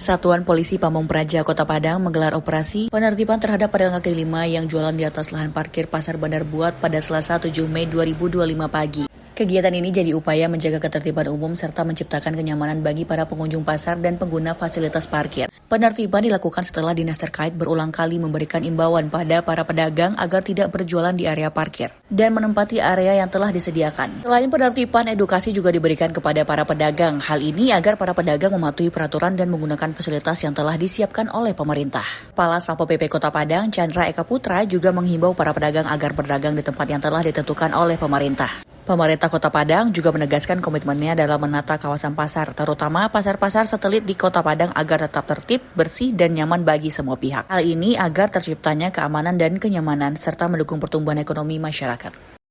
Satuan Polisi Pamong Praja Kota Padang menggelar operasi penertiban terhadap pedagang kaki lima yang jualan di atas lahan parkir Pasar Bandar Buat pada Selasa 7 Mei 2025 pagi. Kegiatan ini jadi upaya menjaga ketertiban umum serta menciptakan kenyamanan bagi para pengunjung pasar dan pengguna fasilitas parkir. Penertiban dilakukan setelah dinas terkait berulang kali memberikan imbauan pada para pedagang agar tidak berjualan di area parkir dan menempati area yang telah disediakan. Selain penertiban, edukasi juga diberikan kepada para pedagang. Hal ini agar para pedagang mematuhi peraturan dan menggunakan fasilitas yang telah disiapkan oleh pemerintah. Kepala Satpol PP Kota Padang, Chandra Eka Putra, juga menghimbau para pedagang agar berdagang di tempat yang telah ditentukan oleh pemerintah. Pemerintah Kota Padang juga menegaskan komitmennya dalam menata kawasan pasar, terutama pasar-pasar satelit di Kota Padang agar tetap tertib, bersih, dan nyaman bagi semua pihak. Hal ini agar terciptanya keamanan dan kenyamanan serta mendukung pertumbuhan ekonomi masyarakat.